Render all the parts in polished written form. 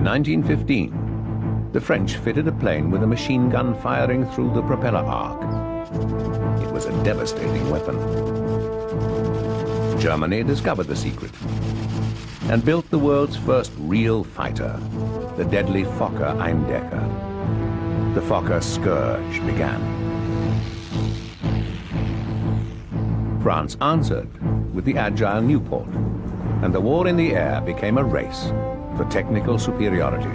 1915, the French fitted a plane with a machine gun firing through the propeller arc. It was a devastating weapon. Germany discovered the secret and built the world's first real fighter, the deadly Fokker Eindecker. The Fokker Scourge began. France answered with the agile Nieuport, and the war in the air became a race for technical superiority.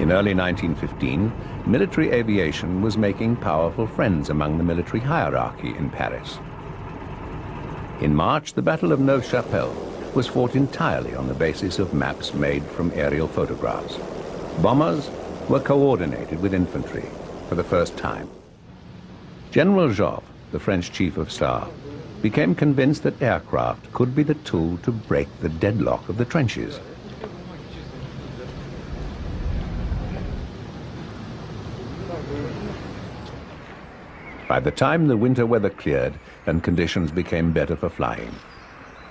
In early 1915, military aviation was making powerful friends among the military hierarchy in Paris. In March, the Battle of Neuve-Chapelle was fought entirely on the basis of maps made from aerial photographs. Bombers were coordinated with infantry for the first time. General Joffre, the French chief of staff, became convinced that aircraft could be the tool to break the deadlock of the trenches. By the time the winter weather cleared and conditions became better for flying,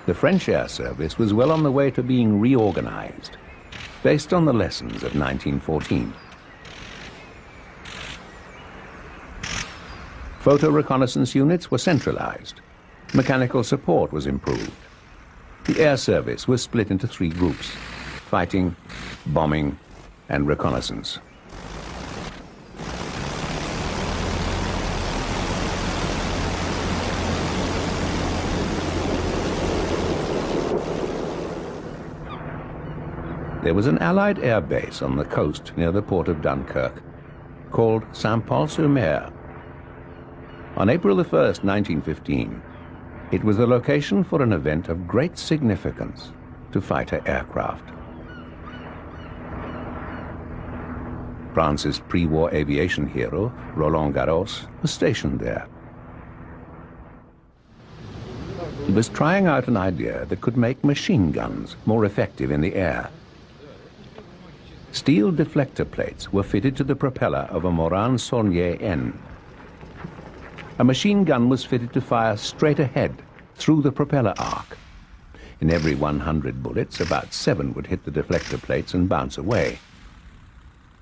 the French air service was well on the way to being reorganized, based on the lessons of 1914. Photo reconnaissance units were centralized. Mechanical support was improved. The air service was split into three groups: fighting, bombing, and reconnaissance. There was an Allied air base on the coast near the port of Dunkirk called Saint-Paul-sur-Mer. On April 1, 1915, it was the location for an event of great significance to fighter aircraft. France's pre-war aviation hero, Roland Garros, was stationed there. He was trying out an idea that could make machine guns more effective in the air. Steel deflector plates were fitted to the propeller of a Morane-Saulnier N. A machine gun was fitted to fire straight ahead through the propeller arc. In every 100 bullets, about 7 would hit the deflector plates and bounce away.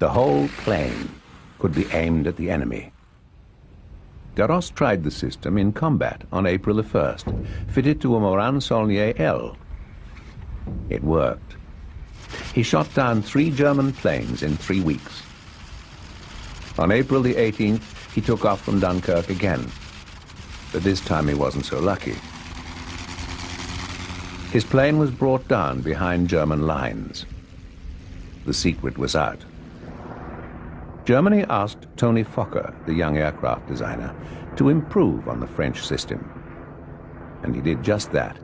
The whole plane could be aimed at the enemy. Garros tried the system in combat on April 1st, fitted to a Morane-Saulnier L. It worked. He shot down 3 German planes in 3 weeks. On April the 18th, he took off from Dunkirk again, but this time he wasn't so lucky. His plane was brought down behind German lines. The secret was out. Germany asked Tony Fokker, the young aircraft designer, to improve on the French system. And he did just that.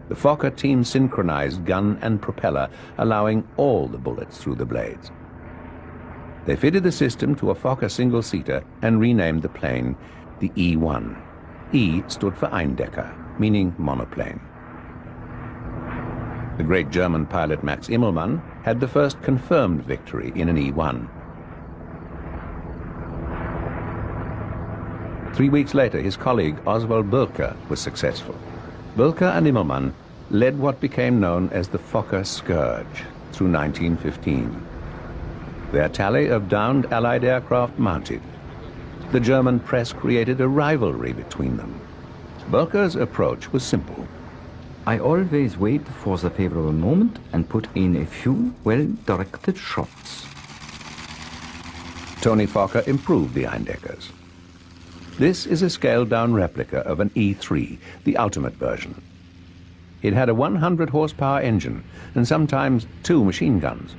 The Fokker team synchronized gun and propeller, allowing all the bullets through the blades. They fitted the system to a Fokker single-seater and renamed the plane the E-1. E stood for Eindecker, meaning monoplane. The great German pilot Max Immelmann had the first confirmed victory in an E-1. 3 weeks later, his colleague Oswald Boelcke was successful. Boelcke and Immelmann led what became known as the Fokker Scourge through 1915. Their tally of downed Allied aircraft mounted. The German press created a rivalry between them. Boelcke's approach was simple. I always wait for the favorable moment and put in a few well-directed shots. Tony Fokker improved the Eindeckers. This is a scaled-down replica of an E-3, the ultimate version. It had a 100-horsepower engine and sometimes 2 machine guns.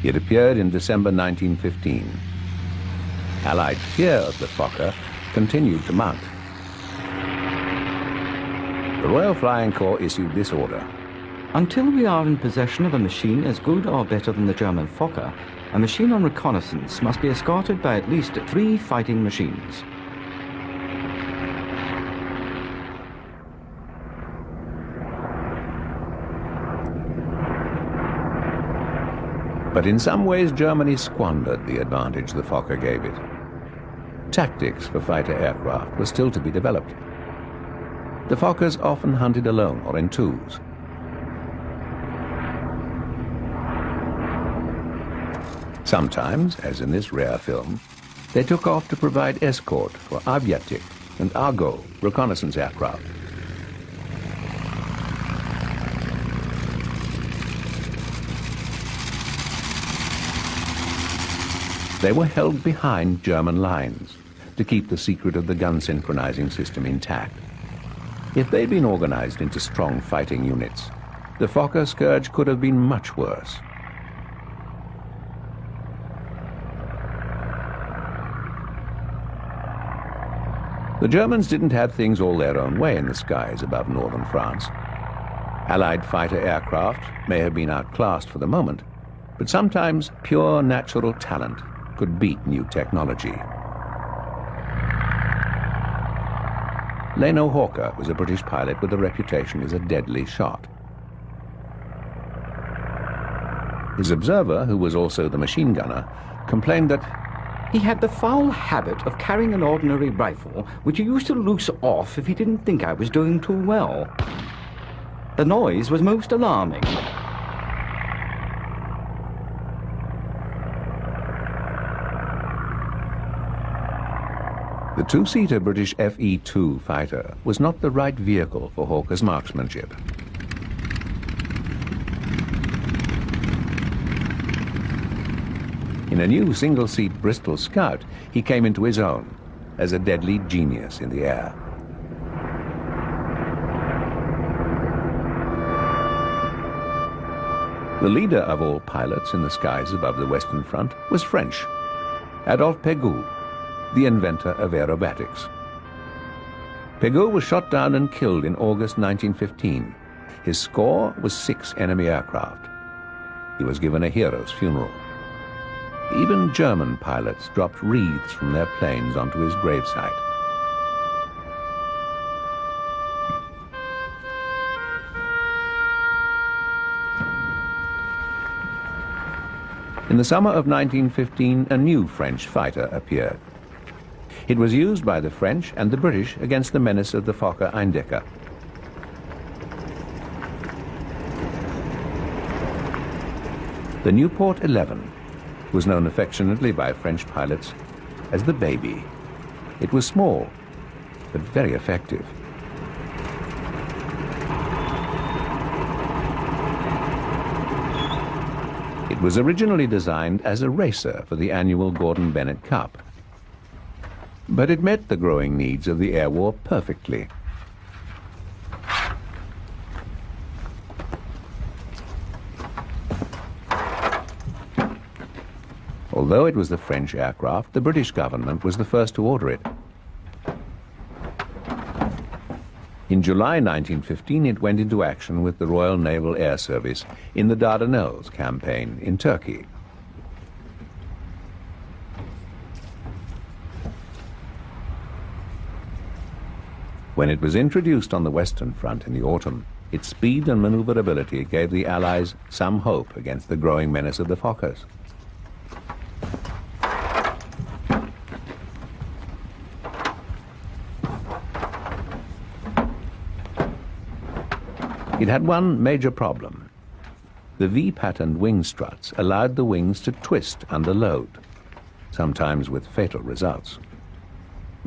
It appeared in December 1915. Allied fear of the Fokker continued to mount. The Royal Flying Corps issued this order. Until we are in possession of a machine as good or better than the German Fokker, a machine on reconnaissance must be escorted by at least 3 fighting machines. But in some ways, Germany squandered the advantage the Fokker gave it. Tactics for fighter aircraft were still to be developed. The Fokkers often hunted alone or in twos. Sometimes, as in this rare film, they took off to provide escort for aviatik and Argo reconnaissance aircraft. They were held behind German lines to keep the secret of the gun synchronizing system intact. If they'd been organized into strong fighting units, the Fokker Scourge could have been much worse. The Germans didn't have things all their own way in the skies above northern France. Allied fighter aircraft may have been outclassed for the moment, but sometimes pure natural talent could beat new technology. Leno Hawker was a British pilot with a reputation as a deadly shot. His observer, who was also the machine gunner, complained that he had the foul habit of carrying an ordinary rifle, which he used to loose off if he didn't think I was doing too well. The noise was most alarming. The two-seater British FE-2 fighter was not the right vehicle for Hawker's marksmanship. In a new single-seat Bristol Scout, he came into his own as a deadly genius in the air. The leader of all pilots in the skies above the Western Front was French, Adolphe Pégoud, the inventor of aerobatics. Pégoud was shot down and killed in August 1915. His score was 6 enemy aircraft. He was given a hero's funeral. Even German pilots dropped wreaths from their planes onto his gravesite. In the summer of 1915, a new French fighter appeared. It was used by the French and the British against the menace of the Fokker Eindecker. The Nieuport 11 was known affectionately by French pilots as the baby. It was small, but very effective. It was originally designed as a racer for the annual Gordon Bennett Cup. But it met the growing needs of the air war perfectly. Although it was the French aircraft, the British government was the first to order it. In July 1915, it went into action with the Royal Naval Air Service in the Dardanelles campaign in Turkey. When it was introduced on the Western Front in the autumn, its speed and maneuverability gave the Allies some hope against the growing menace of the Fokkers. It had one major problem. The V-patterned wing struts allowed the wings to twist under load, sometimes with fatal results.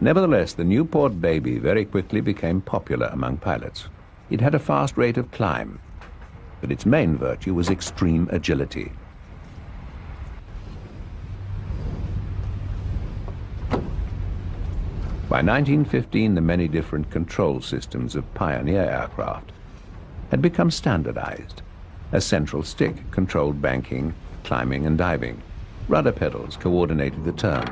Nevertheless, the Nieuport baby very quickly became popular among pilots. It had a fast rate of climb, but its main virtue was extreme agility. By 1915, the many different control systems of pioneer aircraft had become standardized. A central stick controlled banking, climbing, and diving. Rudder pedals coordinated the turn.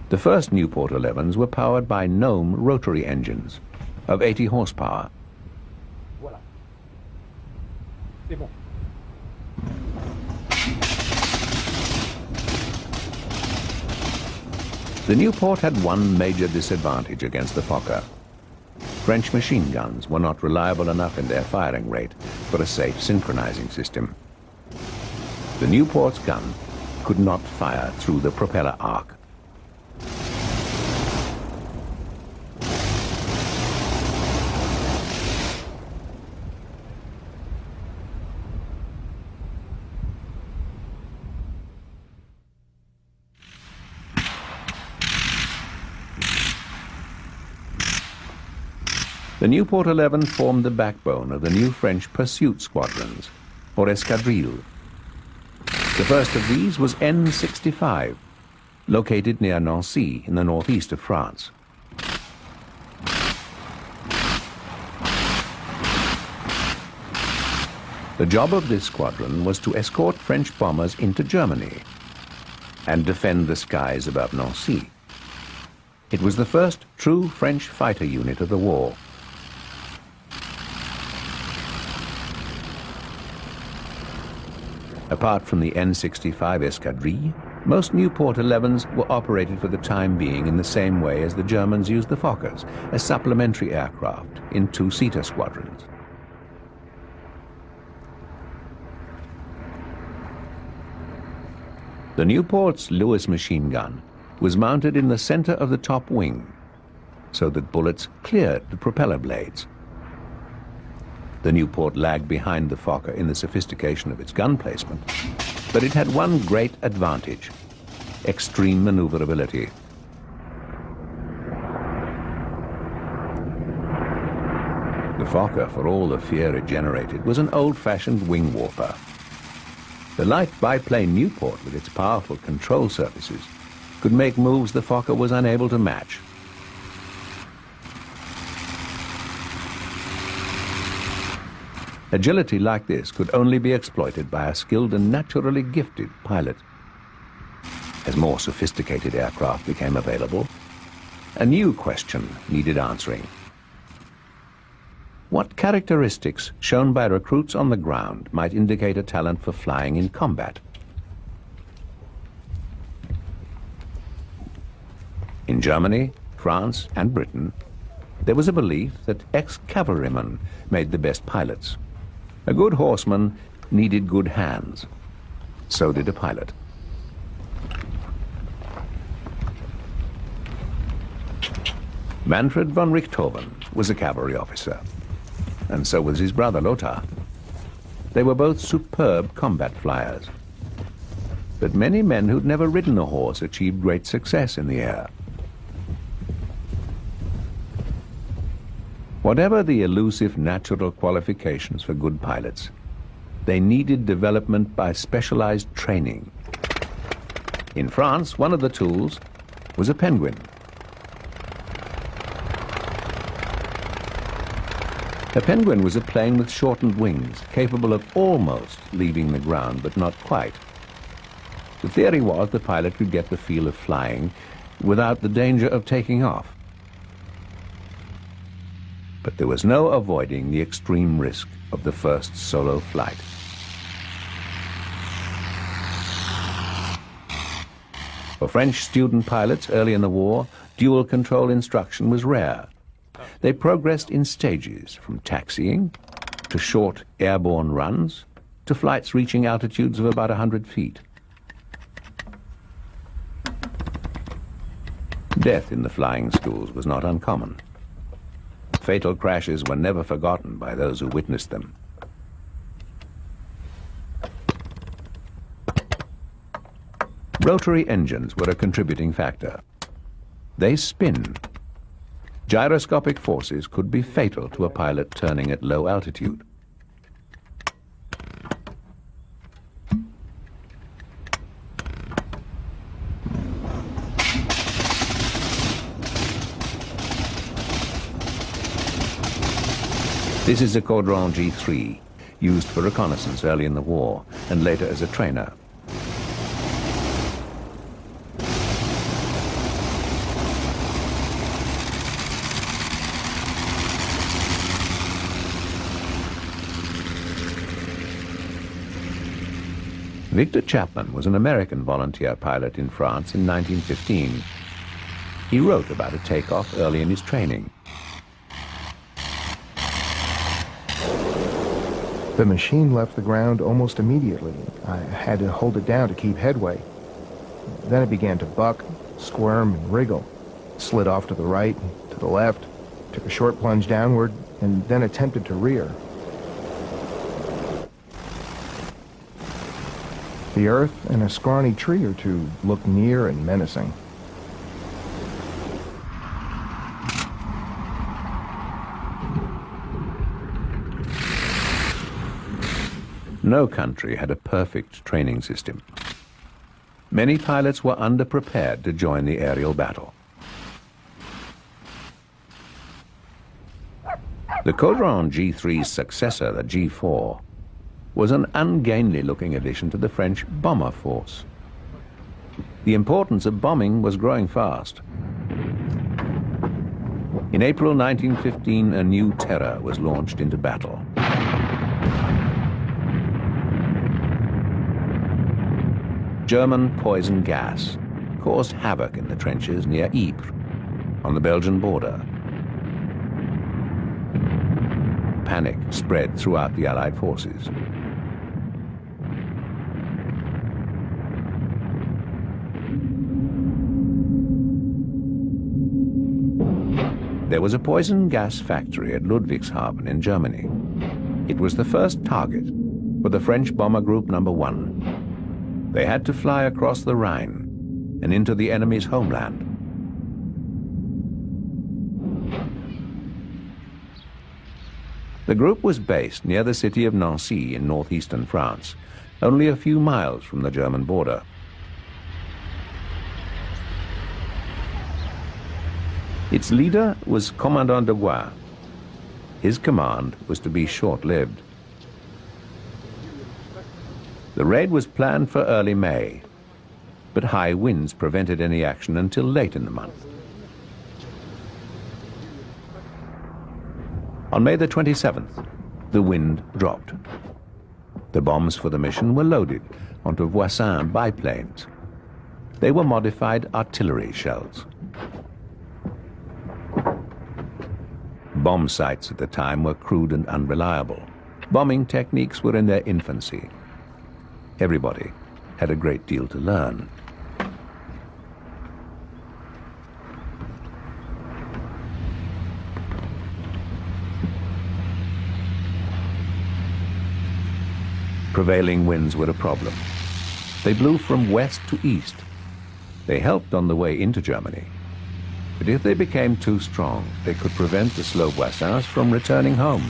The first Nieuport 11s were powered by Gnome rotary engines of 80 horsepower. Voilà. C'est bon. The Nieuport had one major disadvantage against the Fokker. French machine guns were not reliable enough in their firing rate for a safe synchronizing system. The Nieuport's gun could not fire through the propeller arc. The Nieuport 11 formed the backbone of the new French pursuit squadrons, or escadrilles. The first of these was N65, located near Nancy in the northeast of France. The job of this squadron was to escort French bombers into Germany and defend the skies above Nancy. It was the first true French fighter unit of the war. Apart from the N65 escadrille, most Nieuport 11s were operated for the time being in the same way as the Germans used the Fokkers, as supplementary aircraft in two-seater squadrons. The Nieuport's Lewis machine gun was mounted in the center of the top wing, so that bullets cleared the propeller blades. The Nieuport lagged behind the Fokker in the sophistication of its gun placement, but it had one great advantage: extreme maneuverability. The Fokker, for all the fear it generated, was an old-fashioned wing warper. The light biplane Nieuport, with its powerful control surfaces, could make moves the Fokker was unable to match. Agility like this could only be exploited by a skilled and naturally gifted pilot. As more sophisticated aircraft became available, a new question needed answering. What characteristics shown by recruits on the ground might indicate a talent for flying in combat? In Germany, France, and Britain, there was a belief that ex-cavalrymen made the best pilots. A good horseman needed good hands. So did a pilot. Manfred von Richthofen was a cavalry officer, and so was his brother Lothar. They were both superb combat flyers. But many men who'd never ridden a horse achieved great success in the air. Whatever the elusive natural qualifications for good pilots, they needed development by specialized training. In France, one of the tools was a penguin. A penguin was a plane with shortened wings, capable of almost leaving the ground, but not quite. The theory was the pilot could get the feel of flying without the danger of taking off. But there was no avoiding the extreme risk of the first solo flight. For French student pilots early in the war, dual control instruction was rare. They progressed in stages, from taxiing to short airborne runs to flights reaching altitudes of about 100 feet. Death in the flying schools was not uncommon. Fatal crashes were never forgotten by those who witnessed them. Rotary engines were a contributing factor. They spin. Gyroscopic forces could be fatal to a pilot turning at low altitude. This is a Caudron G3, used for reconnaissance early in the war and later as a trainer. Victor Chapman was an American volunteer pilot in France in 1915. He wrote about a takeoff early in his training. The machine left the ground almost immediately. I had to hold it down to keep headway. Then it began to buck, squirm, and wriggle. Slid off to the right, to the left, took a short plunge downward, and then attempted to rear. The earth and a scrawny tree or two looked near and menacing. No country had a perfect training system. Many pilots were underprepared to join the aerial battle. The Caudron G3's successor, the G4, was an ungainly-looking addition to the French bomber force. The importance of bombing was growing fast. In April 1915, a new terror was launched into battle. German poison gas caused havoc in the trenches near Ypres, on the Belgian border. Panic spread throughout the Allied forces. There was a poison gas factory at Ludwigshafen in Germany. It was the first target for the French bomber group No. 1. They had to fly across the Rhine and into the enemy's homeland. The group was based near the city of Nancy in northeastern France, only a few miles from the German border. Its leader was Commandant De. His command was to be short-lived. The raid was planned for early May, but high winds prevented any action until late in the month. On May the 27th, the wind dropped. The bombs for the mission were loaded onto Voisin biplanes. They were modified artillery shells. Bomb sites at the time were crude and unreliable. Bombing techniques were in their infancy. Everybody had a great deal to learn. Prevailing winds were a problem. They blew from west to east. They helped on the way into Germany. But if they became too strong, they could prevent the slow Voisins from returning home.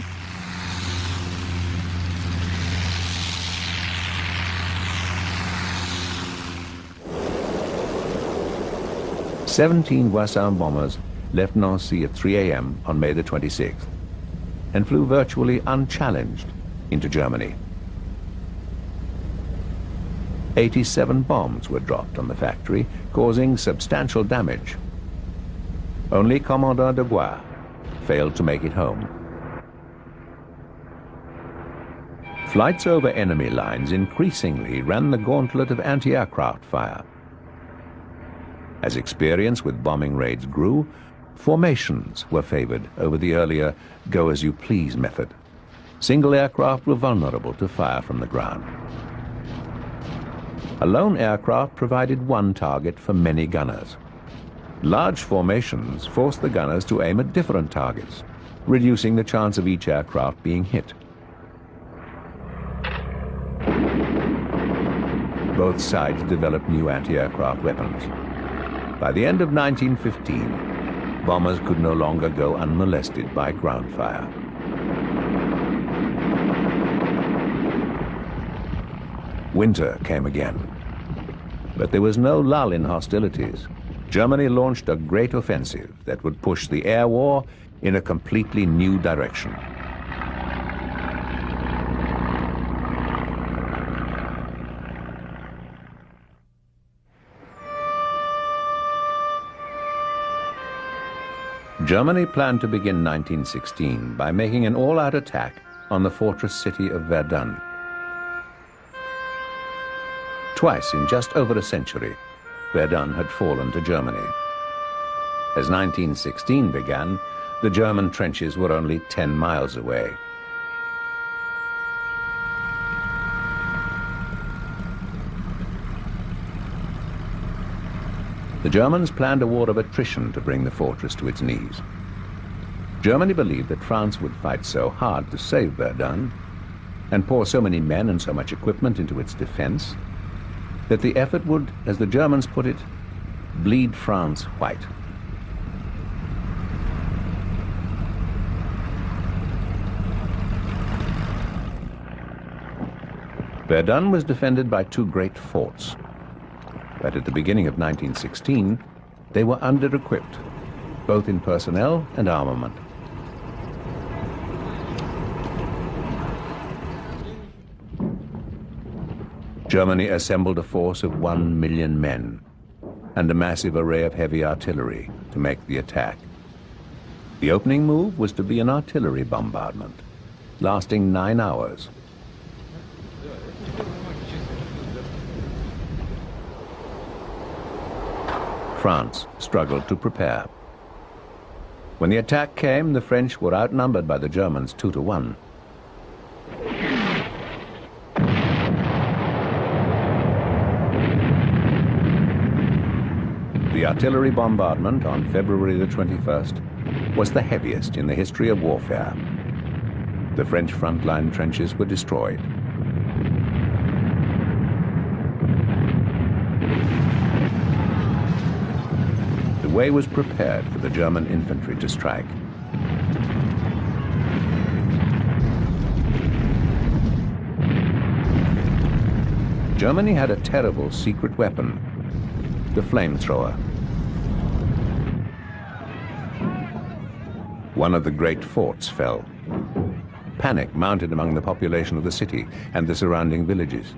"17 Voisin bombers left Nancy at 3 a.m. on May the 26th and flew virtually unchallenged into Germany. 87 bombs were dropped on the factory, causing substantial damage. Only Commandant De failed to make it home. Flights over enemy lines increasingly ran the gauntlet of anti-aircraft fire. As experience with bombing raids grew, formations were favored over the earlier go-as-you-please method. Single aircraft were vulnerable to fire from the ground. A lone aircraft provided one target for many gunners. Large formations forced the gunners to aim at different targets, reducing the chance of each aircraft being hit. Both sides developed new anti-aircraft weapons. By the end of 1915, bombers could no longer go unmolested by ground fire. Winter came again, but there was no lull in hostilities. Germany launched a great offensive that would push the air war in a completely new direction. Germany planned to begin 1916 by making an all-out attack on the fortress city of Verdun. Twice in just over a century, Verdun had fallen to Germany. As 1916 began, the German trenches were only 10 miles away. The Germans planned a war of attrition to bring the fortress to its knees. Germany believed that France would fight so hard to save Verdun and pour so many men and so much equipment into its defense that the effort would, as the Germans put it, bleed France white. Verdun was defended by two great forts, but at the beginning of 1916, they were under-equipped, both in personnel and armament. Germany assembled a force of 1 million men and a massive array of heavy artillery to make the attack. The opening move was to be an artillery bombardment, lasting 9 hours. France struggled to prepare. When the attack came, the French were outnumbered by the Germans 2 to 1. The artillery bombardment on February the 21st was the heaviest in the history of warfare. The French frontline trenches were destroyed. The way was prepared for the German infantry to strike. Germany had a terrible secret weapon, the flamethrower. One of the great forts fell. Panic mounted among the population of the city and the surrounding villages.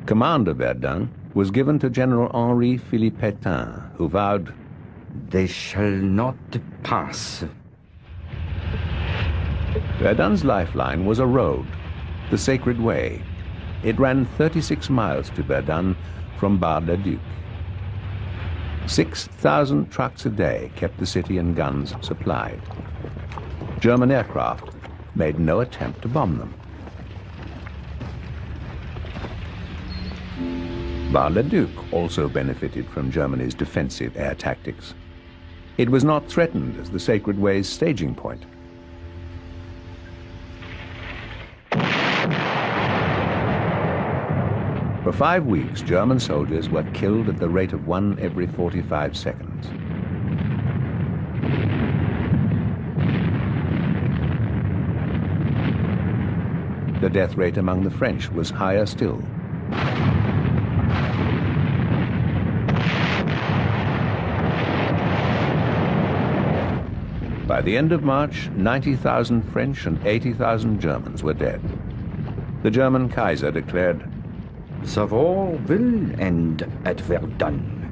Command of Verdun was given to General Henri Philippe Pétain, who vowed, "They shall not pass." Verdun's lifeline was a road, the Sacred Way. It ran 36 miles to Verdun from Bar-le-Duc. 6,000 trucks a day kept the city and guns supplied. German aircraft made no attempt to bomb them. Bar-le-Duc also benefited from Germany's defensive air tactics. It was not threatened as the Sacred Way's staging point. For 5 weeks, German soldiers were killed at the rate of 1 every 45 seconds. The death rate among the French was higher still. By the end of March, 90,000 French and 80,000 Germans were dead. The German Kaiser declared, "The war will end at Verdun."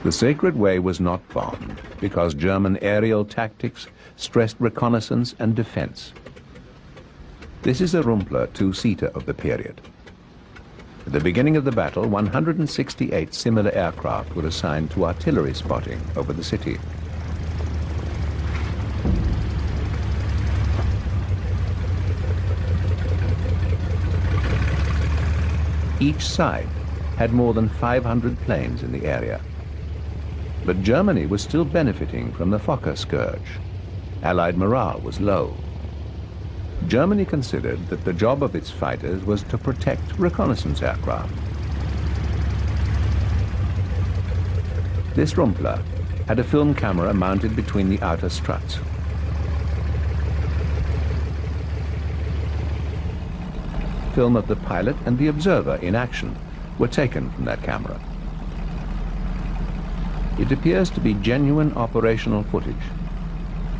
The Sacred Way was not bombed because German aerial tactics stressed reconnaissance and defense. This is a Rumpler two-seater of the period. At the beginning of the battle, 168 similar aircraft were assigned to artillery spotting over the city. Each side had more than 500 planes in the area. But Germany was still benefiting from the Fokker Scourge. Allied morale was low. Germany considered that the job of its fighters was to protect reconnaissance aircraft. This Rumpler had a film camera mounted between the outer struts. Film of the pilot and the observer in action were taken from that camera. It appears to be genuine operational footage,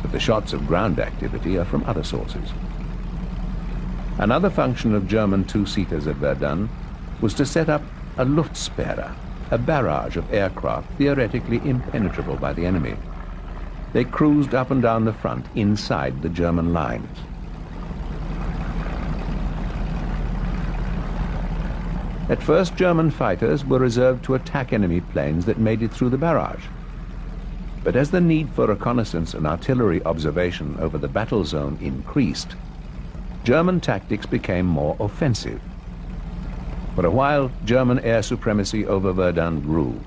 but the shots of ground activity are from other sources. Another function of German two-seaters at Verdun was to set up a Luftsperre, a barrage of aircraft theoretically impenetrable by the enemy. They cruised up and down the front inside the German lines. At first, German fighters were reserved to attack enemy planes that made it through the barrage. But as the need for reconnaissance and artillery observation over the battle zone increased, German tactics became more offensive. For a while, German air supremacy over Verdun grew.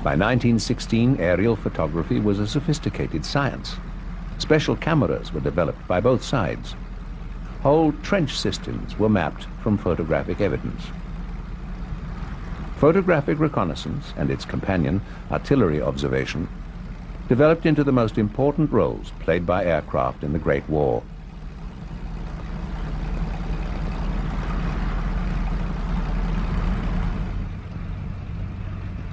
By 1916, aerial photography was a sophisticated science. Special cameras were developed by both sides. Whole trench systems were mapped from photographic evidence. Photographic reconnaissance and its companion, artillery observation, developed into the most important roles played by aircraft in the Great War.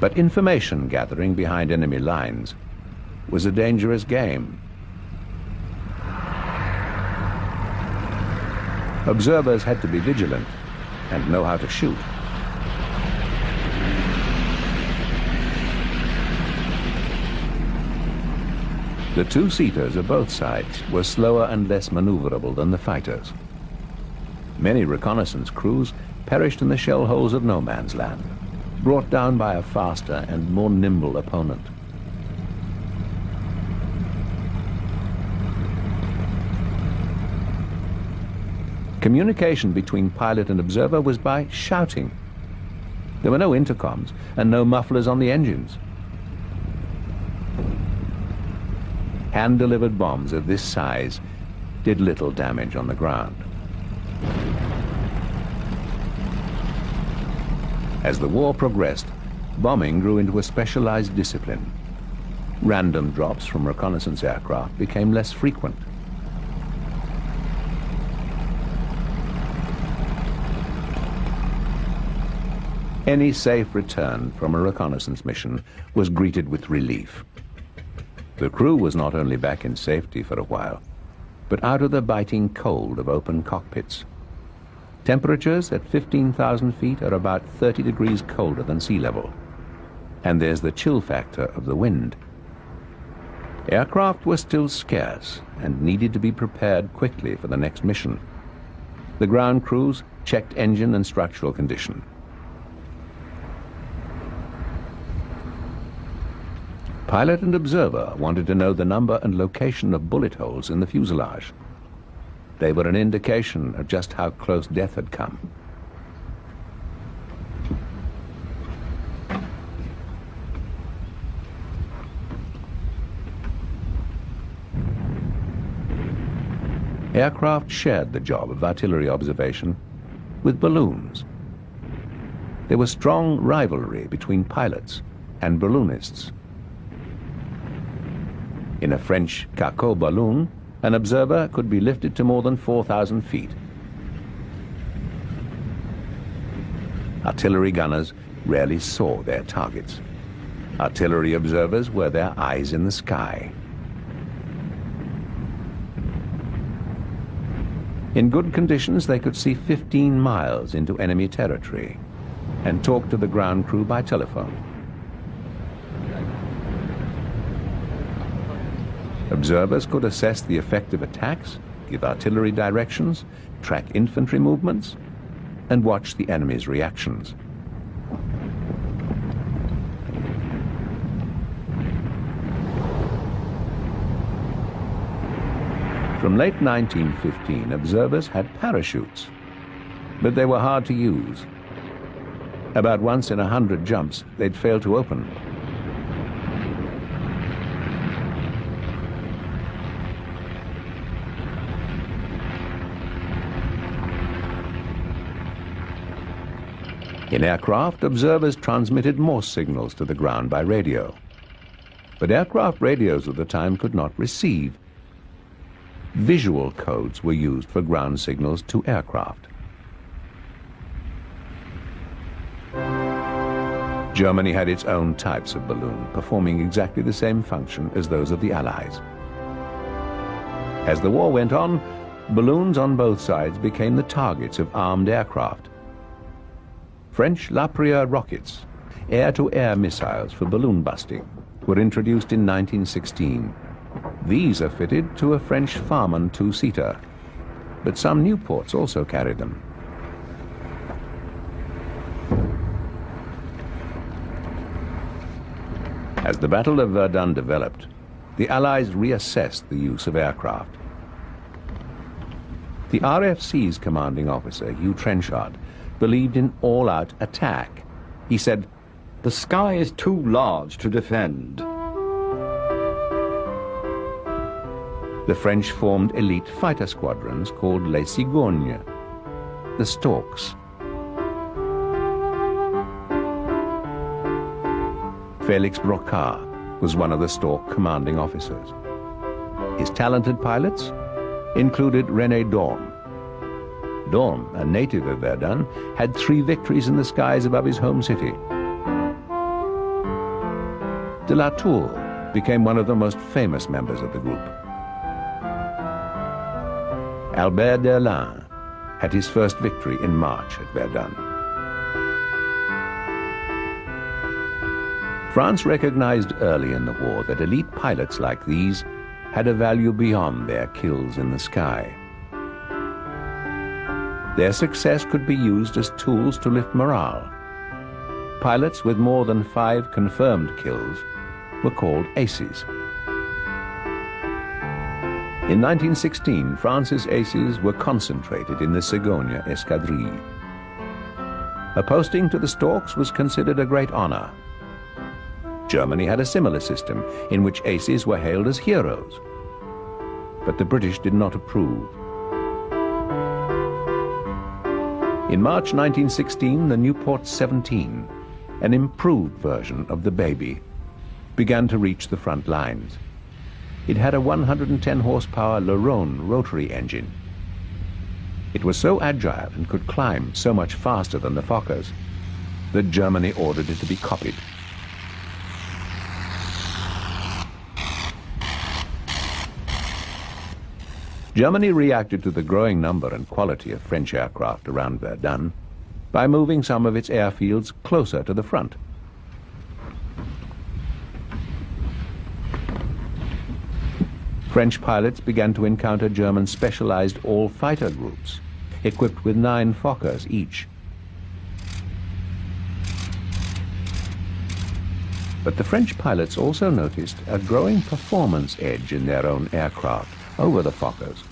But information gathering behind enemy lines was a dangerous game. Observers had to be vigilant and know how to shoot. The two-seaters of both sides were slower and less maneuverable than the fighters. Many reconnaissance crews perished in the shell holes of no man's land, brought down by a faster and more nimble opponent. Communication between pilot and observer was by shouting. There were no intercoms and no mufflers on the engines. Hand-delivered bombs of this size did little damage on the ground. As the war progressed, bombing grew into a specialized discipline. Random drops from reconnaissance aircraft became less frequent. Any safe return from a reconnaissance mission was greeted with relief. The crew was not only back in safety for a while, but out of the biting cold of open cockpits. Temperatures at 15,000 feet are about 30 degrees colder than sea level. And there's the chill factor of the wind. Aircraft were still scarce and needed to be prepared quickly for the next mission. The ground crews checked engine and structural condition. Pilot and observer wanted to know the number and location of bullet holes in the fuselage. They were an indication of just how close death had come. Aircraft shared the job of artillery observation with balloons. There was strong rivalry between pilots and balloonists. In a French Carco balloon, an observer could be lifted to more than 4,000 feet. Artillery gunners rarely saw their targets. Artillery observers were their eyes in the sky. In good conditions, they could see 15 miles into enemy territory and talk to the ground crew by telephone. Observers could assess the effect of attacks, give artillery directions, track infantry movements, and watch the enemy's reactions. From late 1915, observers had parachutes, but they were hard to use. About once in 100 jumps, they'd fail to open. In aircraft, observers transmitted Morse signals to the ground by radio. But aircraft radios of the time could not receive. Visual codes were used for ground signals to aircraft. Germany had its own types of balloon, performing exactly the same function as those of the Allies. As the war went on, balloons on both sides became the targets of armed aircraft. French Lapierre rockets air-to-air missiles for balloon busting were introduced in 1916. These are fitted to a French Farman two-seater, but some Nieuports also carried them. As the Battle of Verdun developed, the Allies reassessed the use of aircraft. The RFC's commanding officer, Hugh Trenchard, believed in all-out attack. He said, "The sky is too large to defend." The French formed elite fighter squadrons called les Cigognes, the Storks. Felix Brocard was one of the Stork commanding officers. His talented pilots included René Dorn. Dorn, a native of Verdun, had 3 victories in the skies above his home city. De la Tour became one of the most famous members of the group. Albert Derlin had his first victory in March at Verdun. France recognized early in the war that elite pilots like these had a value beyond their kills in the sky. Their success could be used as tools to lift morale. Pilots with more than 5 confirmed kills were called aces. In 1916, France's aces were concentrated in the Cigogne Escadrille. A posting to the Storks was considered a great honor. Germany had a similar system in which aces were hailed as heroes, but the British did not approve. In March 1916, the Nieuport 17, an improved version of the Baby, began to reach the front lines. It had a 110 horsepower Lerone rotary engine. It was so agile and could climb so much faster than the Fokkers that Germany ordered it to be copied. Germany reacted to the growing number and quality of French aircraft around Verdun by moving some of its airfields closer to the front. French pilots began to encounter German specialized all-fighter groups, equipped with 9 Fokkers each. But the French pilots also noticed a growing performance edge in their own aircraft over the Fokkers.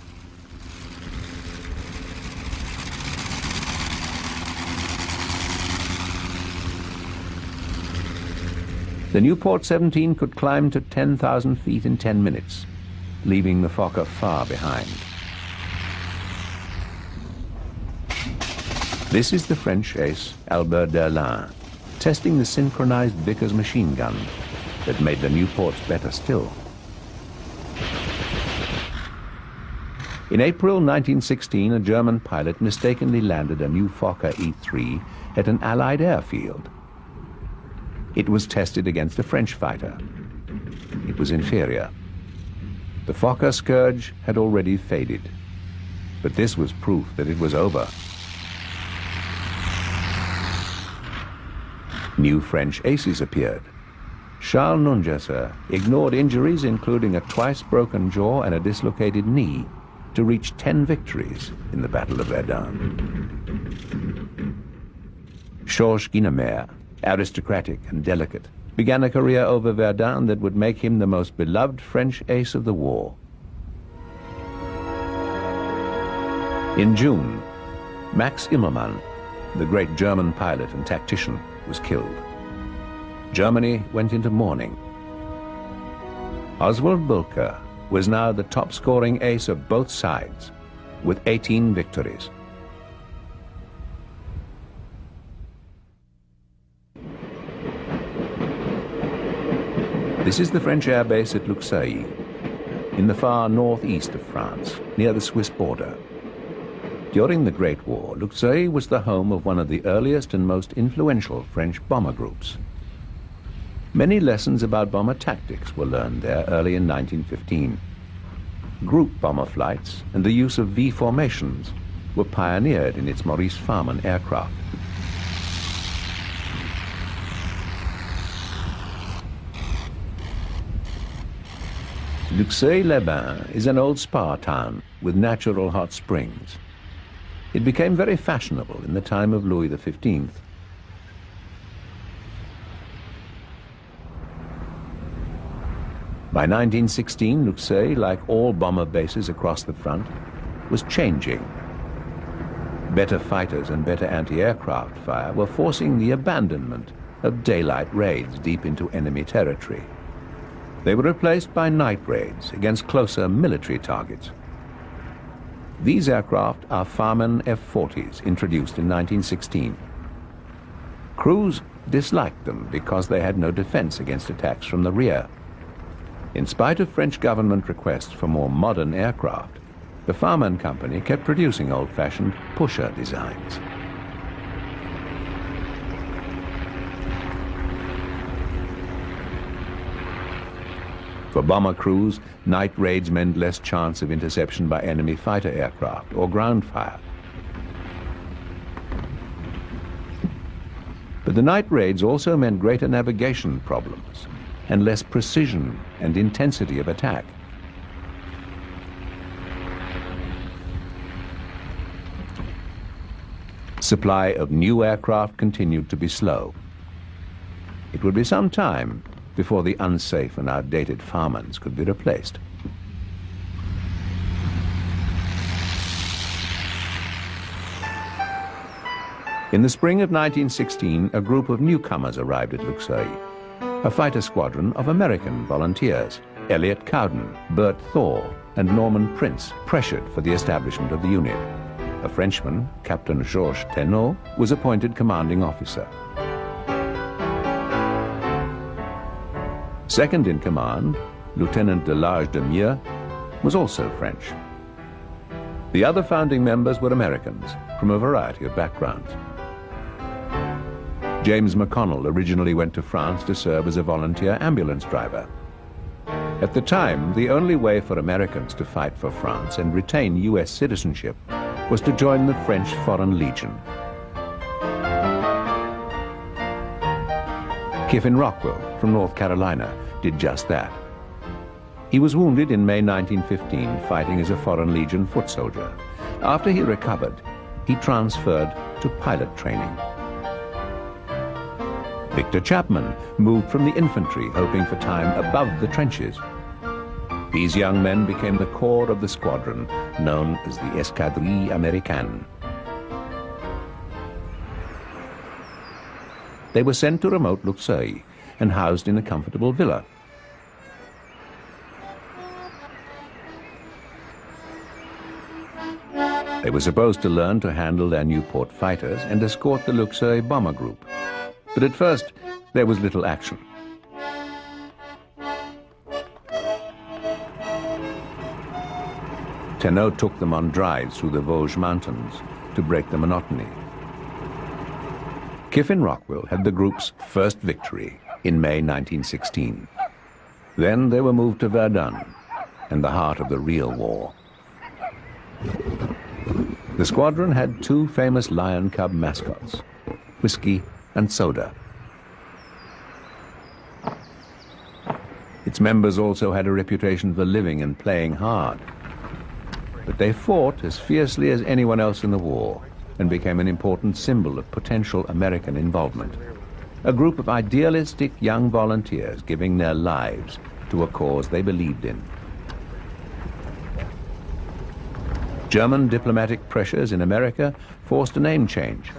The Nieuport 17 could climb to 10,000 feet in 10 minutes, leaving the Fokker far behind. This is the French ace Albert Derlin, testing the synchronized Vickers machine gun that made the Nieuports better still. In April 1916, a German pilot mistakenly landed a new Fokker E-3 at an Allied airfield. It was tested against a French fighter. It was inferior. The Fokker Scourge had already faded, but this was proof that it was over. New French aces appeared. Charles Nungesser ignored injuries, including a twice broken jaw and a dislocated knee, to reach 10 victories in the Battle of Verdun. Georges Guynemer, aristocratic and delicate, began a career over Verdun that would make him the most beloved French ace of the war. In June, Max Immelmann, the great German pilot and tactician, was killed. Germany went into mourning. Oswald Boelcke was now the top-scoring ace of both sides, with 18 victories. This is the French air base at Luxeuil, in the far northeast of France, near the Swiss border. During the Great War, Luxeuil was the home of one of the earliest and most influential French bomber groups. Many lessons about bomber tactics were learned there early in 1915. Group bomber flights and the use of V formations were pioneered in its Maurice Farman aircraft. Luxeuil-les-Bains is an old spa town with natural hot springs. It became very fashionable in the time of Louis XV. By 1916, Luxeuil, like all bomber bases across the front, was changing. Better fighters and better anti-aircraft fire were forcing the abandonment of daylight raids deep into enemy territory. They were replaced by night raids against closer military targets. These aircraft are Farman F-40s, introduced in 1916. Crews disliked them because they had no defense against attacks from the rear. In spite of French government requests for more modern aircraft, the Farman Company kept producing old-fashioned pusher designs. For bomber crews, night raids meant less chance of interception by enemy fighter aircraft or ground fire. But the night raids also meant greater navigation problems and less precision and intensity of attack. Supply of new aircraft continued to be slow. It would be some time before the unsafe and outdated Farmans could be replaced. In the spring of 1916, a group of newcomers arrived at Luxeuil, a fighter squadron of American volunteers. Elliot Cowden, Bert Thor, and Norman Prince pressured for the establishment of the unit. A Frenchman, Captain Georges Tenot, was appointed commanding officer. Second in command, Lieutenant Delage de Mieux, was also French. The other founding members were Americans from a variety of backgrounds. James McConnell originally went to France to serve as a volunteer ambulance driver. At the time, the only way for Americans to fight for France and retain U.S. citizenship was to join the French Foreign Legion. Kiffin Rockwell from North Carolina did just that. He was wounded in May 1915 fighting as a Foreign Legion foot soldier. After he recovered, he transferred to pilot training. Victor Chapman moved from the infantry, hoping for time above the trenches. These young men became the core of the squadron, known as the Escadrille Américaine. They were sent to remote Luxeuil and housed in a comfortable villa. They were supposed to learn to handle their Nieuport fighters and escort the Luxeuil bomber group. But at first, there was little action. Tenot took them on drives through the Vosges Mountains to break the monotony. Kiffin Rockwell had the group's first victory in May 1916. Then they were moved to Verdun, and the heart of the real war. The squadron had two famous lion cub mascots, Whiskey and Soda. Its members also had a reputation for living and playing hard. But they fought as fiercely as anyone else in the war and became an important symbol of potential American involvement. A group of idealistic young volunteers giving their lives to a cause they believed in. German diplomatic pressures in America forced a name change.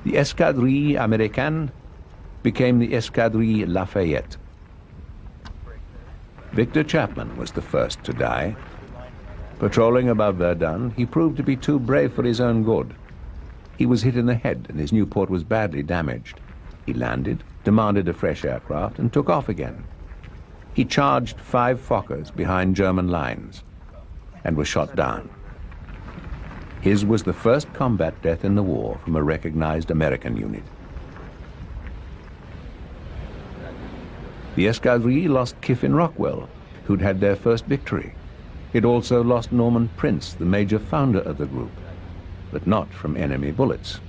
The Escadrille Américaine became the Escadrille Lafayette. Victor Chapman was the first to die. Patrolling above Verdun, he proved to be too brave for his own good. He was hit in the head and his Nieuport was badly damaged. He landed, demanded a fresh aircraft, and took off again. He charged 5 Fokkers behind German lines and was shot down. His was the first combat death in the war from a recognized American unit. The Escadrille lost Kiffin Rockwell, who'd had their first victory. It also lost Norman Prince, the major founder of the group, but not from enemy bullets.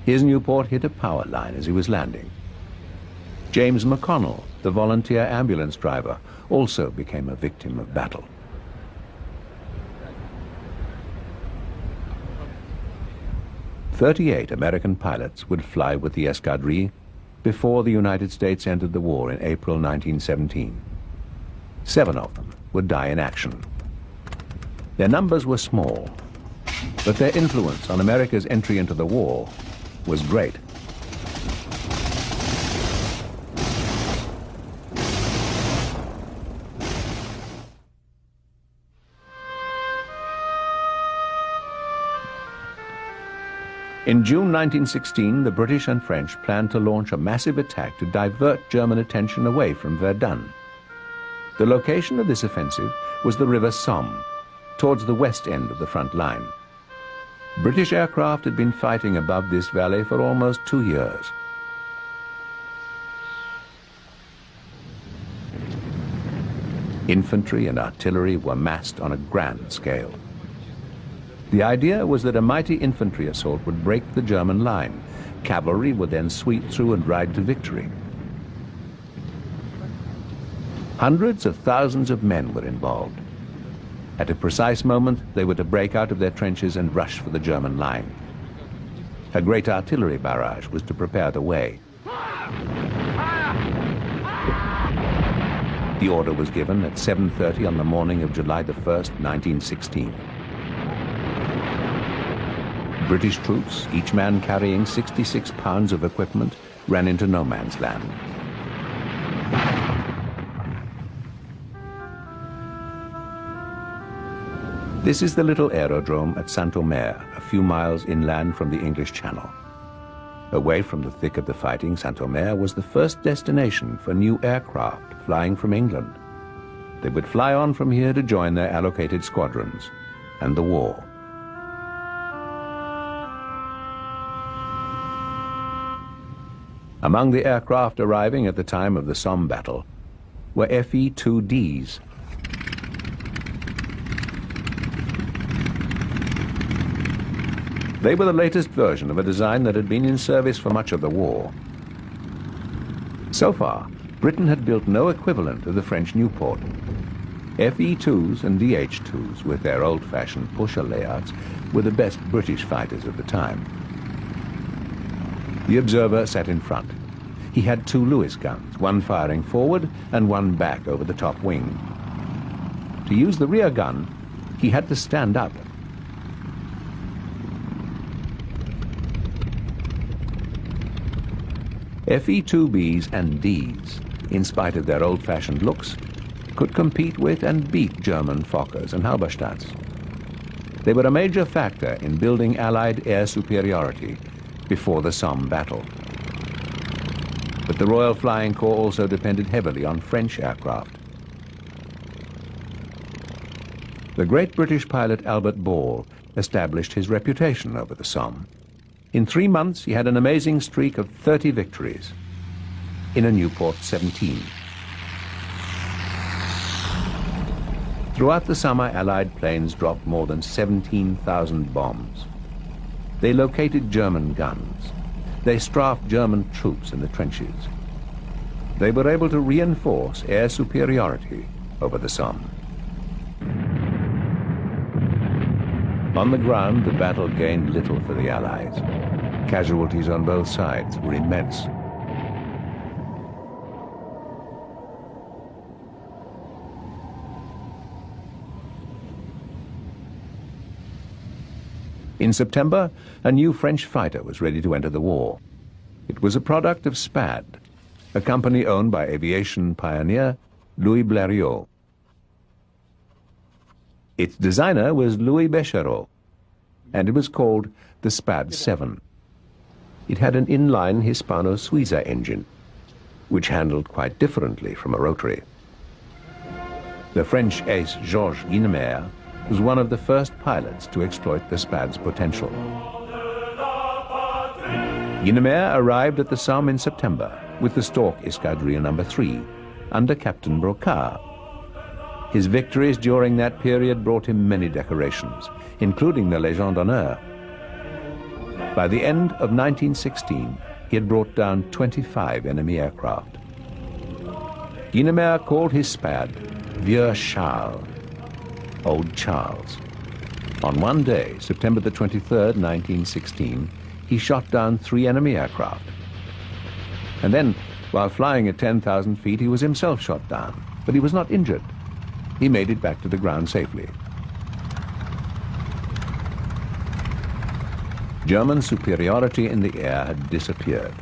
His Nieuport hit a power line as he was landing. James McConnell, the volunteer ambulance driver, also became a victim of battle. "38 American pilots would fly with the escadrille before the United States entered the war in April 1917. 7 of them would die in action. Their numbers were small, but their influence on America's entry into the war was great. In June 1916, the British and French planned to launch a massive attack to divert German attention away from Verdun. The location of this offensive was the River Somme, towards the west end of the front line. British aircraft had been fighting above this valley for almost 2 years. Infantry and artillery were massed on a grand scale. The idea was that a mighty infantry assault would break the German line. Cavalry would then sweep through and ride to victory. Hundreds of thousands of men were involved. At a precise moment, they were to break out of their trenches and rush for the German line. A great artillery barrage was to prepare the way. The order was given at 7:30 on the morning of July the 1st, 1916. British troops, each man carrying 66 pounds of equipment, ran into no man's land. This is the little aerodrome at Saint-Omer, a few miles inland from the English Channel. Away from the thick of the fighting, Saint-Omer was the first destination for new aircraft flying from England. They would fly on from here to join their allocated squadrons, and the war. Among the aircraft arriving at the time of the Somme battle were Fe-2Ds. They were the latest version of a design that had been in service for much of the war. So far, Britain had built no equivalent of the French Nieuport. Fe-2s and DH-2s, with their old-fashioned pusher layouts, were the best British fighters of the time. The observer sat in front. He had 2 Lewis guns, one firing forward and one back over the top wing. To use the rear gun, he had to stand up. Fe-2Bs and Ds, in spite of their old-fashioned looks, could compete with and beat German Fokkers and Halberstadts. They were a major factor in building Allied air superiority before the Somme battle. But the Royal Flying Corps also depended heavily on French aircraft. The great British pilot Albert Ball established his reputation over the Somme. In 3 months, he had an amazing streak of 30 victories in a Nieuport 17. Throughout the summer, Allied planes dropped more than 17,000 bombs. They located German guns. They strafed German troops in the trenches. They were able to reinforce air superiority over the Somme. On the ground, the battle gained little for the Allies. Casualties on both sides were immense. In September, a new French fighter was ready to enter the war. It was a product of SPAD, a company owned by aviation pioneer Louis Blériot. Its designer was Louis Béchereau, and it was called the SPAD 7. It had an inline Hispano-Suiza engine, which handled quite differently from a rotary. The French ace Georges Guynemer was one of the first pilots to exploit the SPAD's potential. Guynemer arrived at the Somme in September with the Stork Escadrille No. 3 under Captain Brocard. His victories during that period brought him many decorations, including the Légion d'honneur. By the end of 1916, he had brought down 25 enemy aircraft. Guynemer called his Spad Vieux Charles, Old Charles. On one day, September the 23rd, 1916, he shot down 3 enemy aircraft. And then, while flying at 10,000 feet, he was himself shot down, but he was not injured. He made it back to the ground safely. German superiority in the air had disappeared.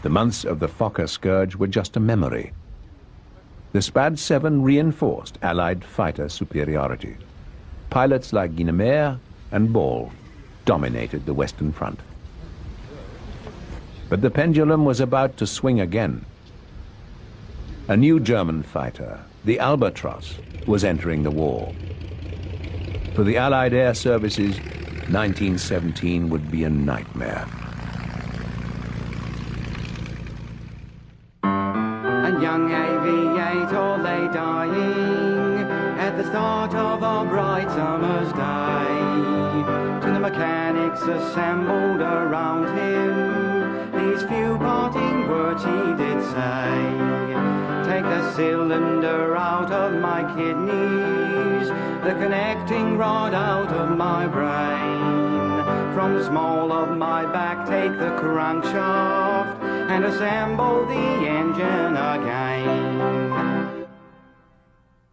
The months of the Fokker Scourge were just a memory. The Spad 7 reinforced Allied fighter superiority. Pilots like Guynemer and Boelcke dominated the Western Front. But the pendulum was about to swing again. A new German fighter, the Albatros, was entering the war. For the Allied air services, 1917 would be a nightmare. And young aviator lay dying at the start of a bright summer's day. To the mechanics assembled around him, these few parting words he did say. Take the cylinder out of my kidneys, the connecting rod out of my brain. From the small of my back take the crankshaft and assemble the engine again.